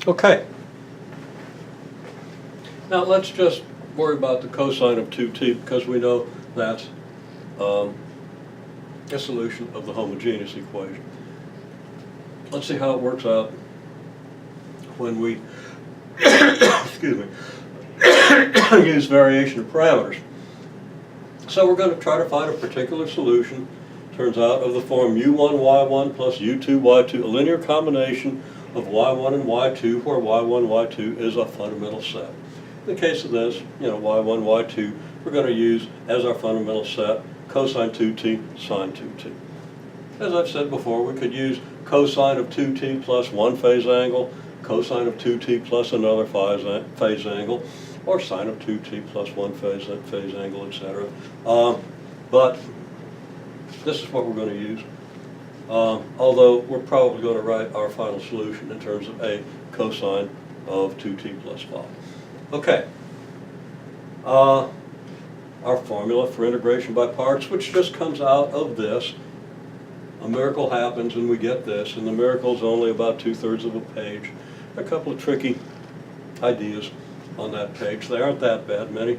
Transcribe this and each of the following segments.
Okay. Now let's just worry about the cosine of 2t because we know that's a solution of the homogeneous equation. Let's see how it works out when we excuse me, use variation of parameters. So we're going to try to find a particular solution, turns out, of the form u1y1 plus u2y2, a linear combination of y1 and y2, where y1, y2 is a fundamental set. In the case of this, y1, y2, we're going to use as our fundamental set cosine 2t, sine 2t. As I've said before, we could use cosine of 2t plus one phase angle, cosine of 2t plus another phase angle, or sine of 2t plus one phase angle, etc. But this is what we're going to use. Although we're probably going to write our final solution in terms of a cosine of 2t plus 5. Okay. Our formula for integration by parts, which just comes out of this. A miracle happens and we get this, and the miracle is only about 2/3 of a page. A couple of tricky ideas on that page. They aren't that bad. Many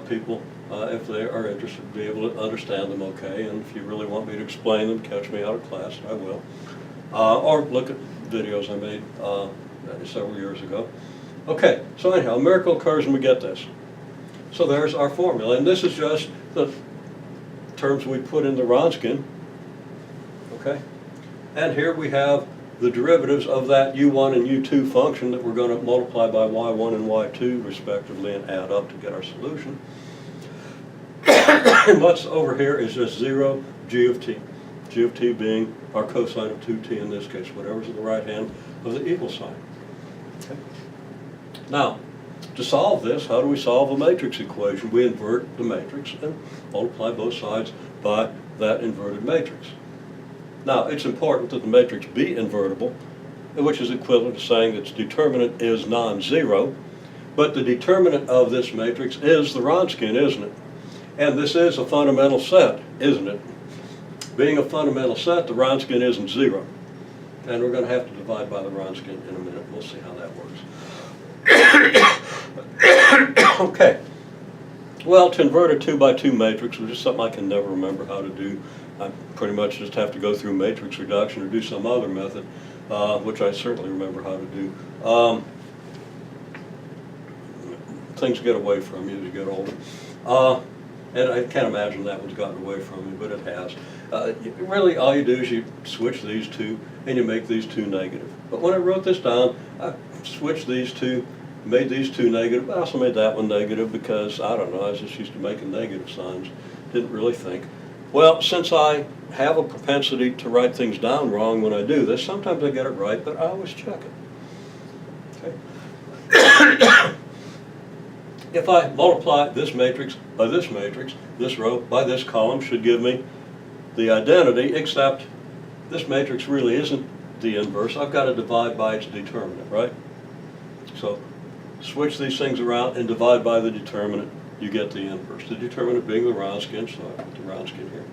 people, if they are interested, will be able to understand them okay, and if you really want me to explain them, catch me out of class, I will. Or look at videos I made several years ago. Okay, so anyhow, a miracle occurs and we get this. So there's our formula, and this is just the terms we put in the Wronskian. Okay, and here we have the derivatives of that u1 and u2 function that we're going to multiply by y1 and y2 respectively and add up to get our solution. And what's over here is just 0 g of t. G of t being our cosine of 2t in this case, whatever's at the right hand of the equal sign. Okay. Now, to solve this, how do we solve a matrix equation? We invert the matrix and multiply both sides by that inverted matrix. Now, it's important that the matrix be invertible, which is equivalent to saying its determinant is non-zero, but the determinant of this matrix is the Wronskian, isn't it? And this is a fundamental set, isn't it? Being a fundamental set, the Wronskian isn't 0. And we're going to have to divide by the Wronskian in a minute. We'll see how that works. Okay. Well, to invert a 2x2 matrix, which is something I can never remember how to do, I pretty much just have to go through matrix reduction or do some other method, which I certainly remember how to do. Things get away from you as you get older. And I can't imagine that one's gotten away from me, but it has. Really, all you do is you switch these two, and you make these two negative. But when I wrote this down, I switched these two, made these two negative. I also made that one negative because, I don't know, I was just used to making negative signs. Didn't really think. Well, since I have a propensity to write things down wrong when I do this, sometimes I get it right, but I always check it. Okay. If I multiply this matrix by this matrix, this row by this column should give me the identity, except this matrix really isn't the inverse. I've got to divide by its determinant, right? So switch these things around and divide by the determinant, you get the inverse. The determinant being the Wronskian, so I put the Wronskian here.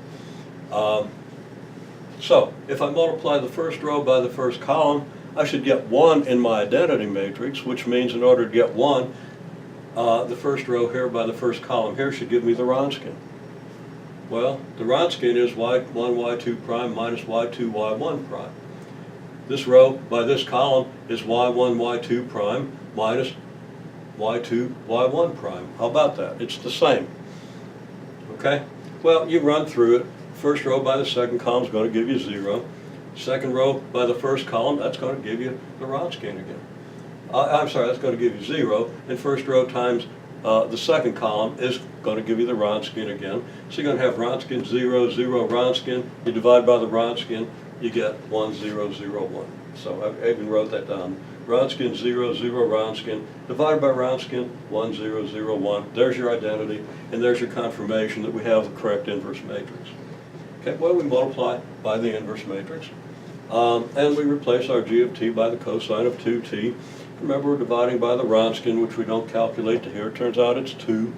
So if I multiply the first row by the first column, I should get 1 in my identity matrix, which means in order to get 1, the first row here by the first column here should give me the Wronskian. Well, the Wronskian is y1, y2 prime minus y2, y1 prime. This row by this column is y1, y2 prime minus y2, y1 prime. How about that? It's the same. Okay? Well, you run through it. First row by the second column is going to give you 0. Second row by the first column, that's going to give you the Wronskian again. I'm sorry, that's going to give you 0. And first row times the second column is going to give you the Wronskian again. So you're going to have Wronskian 0, 0 Wronskian. You divide by the Wronskian, you get 1, 0, 0, 1. So I even wrote that down. Wronskian 0, 0 Wronskian, divided by Wronskian 1, 0, 0, 1. There's your identity, and there's your confirmation that we have the correct inverse matrix. Okay, well, we multiply by the inverse matrix, and we replace our g of t by the cosine of 2t. Remember, we're dividing by the Wronskian, which we don't calculate to here. It turns out it's 2,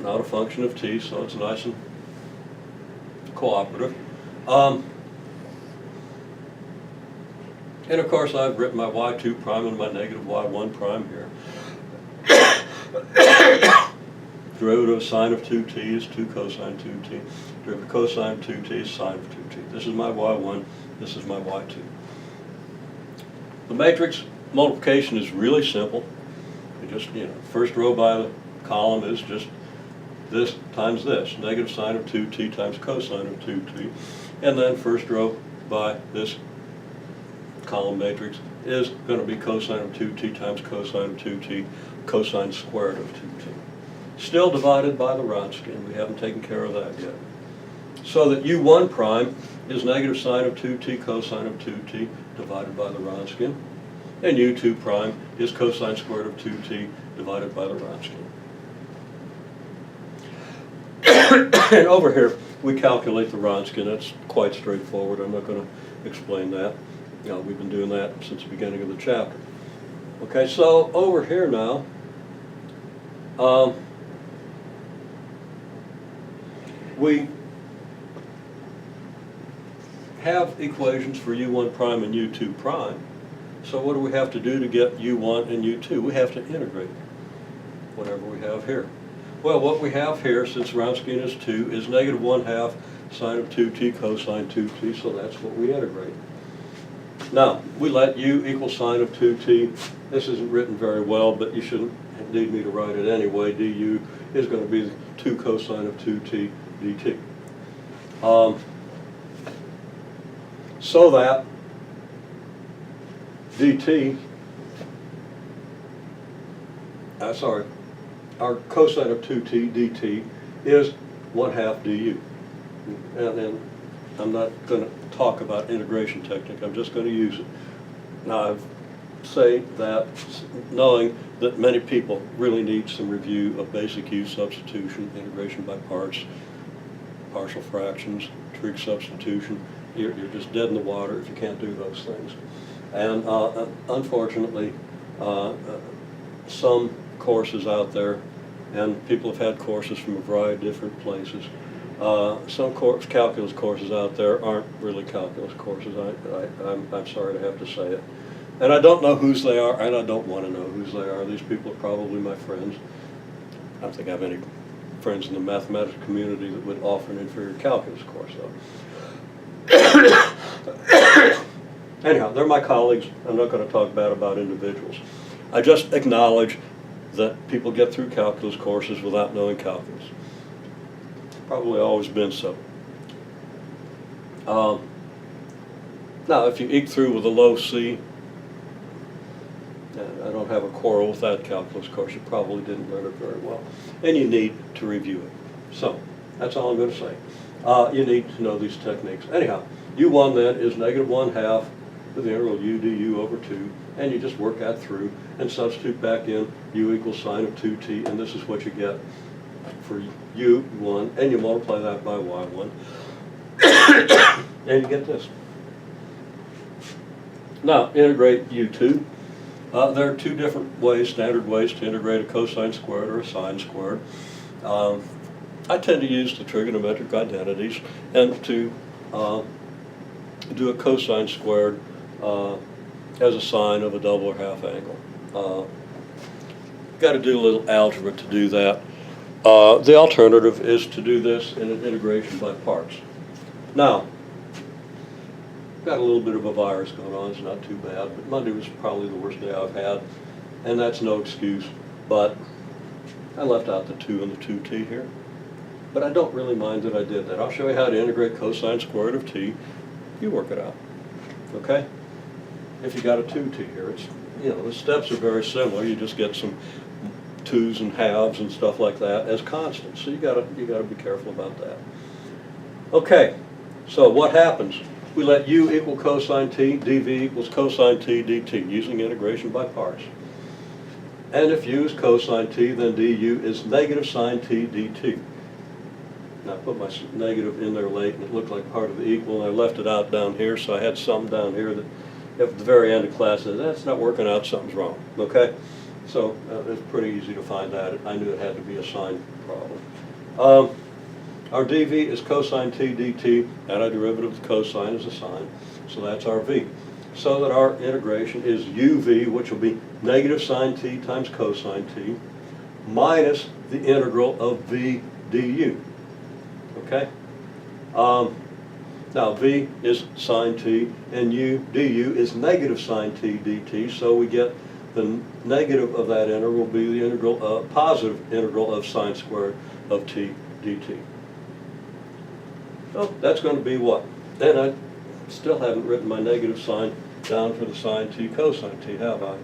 not a function of t, so it's nice and cooperative. And of course, I've written my y2 prime and my negative y1 prime here. Derivative of sine of 2t is 2 cosine 2t. Derivative of cosine of 2t is sine of 2t. This is my y1, this is my y2. The matrix multiplication is really simple. You just, first row by the column is just this times this, negative sine of 2t times cosine of 2t. And then first row by this column matrix is going to be cosine of 2t times cosine of 2t, cosine squared of 2t. Still divided by the Wronskian. We haven't taken care of that yet. So that u1 prime is negative sine of 2t cosine of 2t divided by the Wronskian. And u2 prime is cosine squared of 2t divided by the Wronskian. And over here, we calculate the Wronskian. That's quite straightforward. I'm not going to explain that. We've been doing that since the beginning of the chapter. Okay, so over here now, we have equations for u1 prime and u2 prime. So what do we have to do to get u1 and u2? We have to integrate whatever we have here. Well, what we have here, since Wronskian is 2, is negative 1/2 sine of 2t cosine 2t, so that's what we integrate. Now, we let u equal sine of 2t. This isn't written very well, but you shouldn't need me to write it anyway. du is going to be 2 cosine of 2t dt. So that dt, our cosine of 2t dt is 1/2 du. And I'm not going to talk about integration technique, I'm just going to use it. Now, I say that knowing that many people really need some review of basic U substitution, integration by parts, partial fractions, trig substitution. You're just dead in the water if you can't do those things. And unfortunately, some courses out there, and people have had courses from a variety of different places, some calculus courses out there aren't really calculus courses. I'm sorry to have to say it. And I don't know whose they are, and I don't want to know whose they are. These people are probably my friends. I don't think I have any friends in the mathematics community that would offer an inferior calculus course, though. Anyhow, they're my colleagues. I'm not going to talk bad about individuals. I just acknowledge that people get through calculus courses without knowing calculus. Probably always been so. Now, if you eke through with a low C, I don't have a quarrel with that calculus course. You probably didn't learn it very well. And you need to review it. So, that's all I'm going to say. You need to know these techniques. Anyhow, u1 then is negative 1/2 with the integral u du over 2. And you just work that through and substitute back in u equals sine of 2t. And this is what you get for u1. And you multiply that by y1. And you get this. Now, integrate u2. There are two different ways, standard ways, to integrate a cosine squared or a sine squared. I tend to use the trigonometric identities and to do a cosine squared as a sine of a double or half angle. Got to do a little algebra to do that. The alternative is to do this in an integration by parts. Now, got a little bit of a virus going on, it's not too bad, but Monday was probably the worst day I've had, and that's no excuse, but I left out the 2 and the 2t here. But I don't really mind that I did that. I'll show you how to integrate cosine squared of t. You work it out, okay? If you got a 2t here, it's, the steps are very similar. You just get some 2's and halves and stuff like that as constants. So you gotta be careful about that. Okay, so what happens? We let u equal cosine t, dv equals cosine t dt, using integration by parts. And if u is cosine t, then du is negative sine t dt. Now I put my negative in there late, and it looked like part of the equal, and I left it out down here, so I had some down here that at the very end of class says, that's not working out, something's wrong, okay? So it's pretty easy to find that. I knew it had to be a sine problem. Our dv is cosine t dt, and our derivative of the cosine is a sine, so that's our v. so that our integration is uv, which will be negative sine t times cosine t, minus the integral of v du. Okay? Now v is sine t, and u du is negative sine t dt, so we get the negative of that integral will be the integral, positive integral of sine squared of t dt. So that's going to be what? And I still haven't written my negative sign down for the sine t cosine t, have I?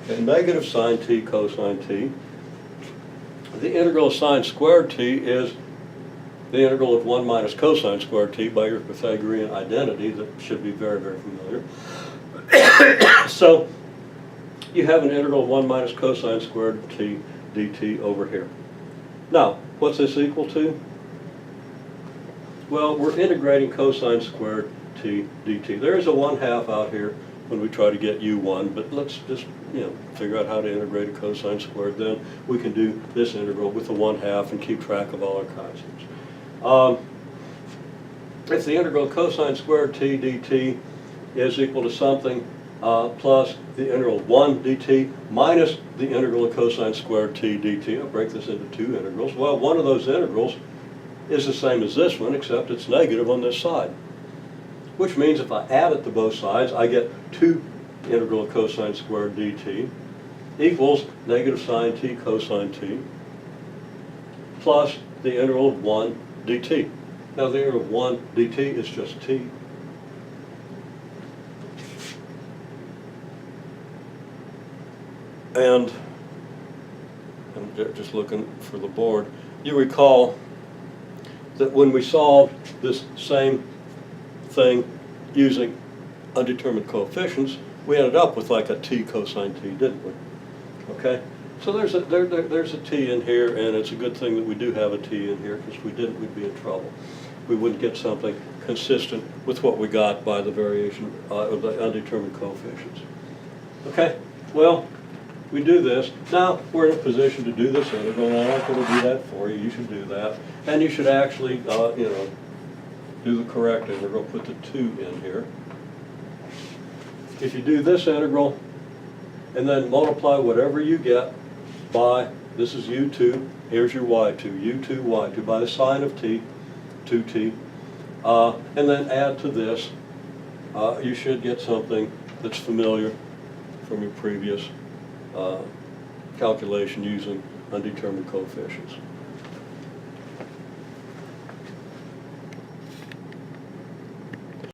Okay, negative sine t cosine t. The integral of sine squared t is the integral of 1 minus cosine squared t by your Pythagorean identity that should be very, very familiar. So you have an integral of 1 minus cosine squared t dt over here. Now, what's this equal to? Well, we're integrating cosine squared t dt. There is a 1/2 out here when we try to get u1, but let's just figure out how to integrate a cosine squared. Then we can do this integral with the 1/2 and keep track of all our constants. If the integral of cosine squared t dt is equal to something plus the integral of 1 dt minus the integral of cosine squared t dt. I'll break this into two integrals. Well, one of those integrals is the same as this one, except it's negative on this side. Which means if I add it to both sides, I get 2 integral of cosine squared dt equals negative sine t cosine t plus the integral of 1 dt. Now the integral of 1 dt is just t. And I'm just looking for the board. You recall that when we solved this same thing using undetermined coefficients, we ended up with like a t cosine t, didn't we? Okay? So there's a t in here, and it's a good thing that we do have a t in here, because if we didn't, we'd be in trouble. We wouldn't get something consistent with what we got by the variation of the undetermined coefficients. Okay? Well, we do this. Now we're in a position to do this integral, and I'm not going to do that for you. You should do that. And you should actually, do the correct integral, put the 2 in here. If you do this integral, and then multiply whatever you get by, this is u2, here's your y2, u2, y2, by the sine of t, 2t, and then add to this, you should get something that's familiar from your previous calculation using undetermined coefficients.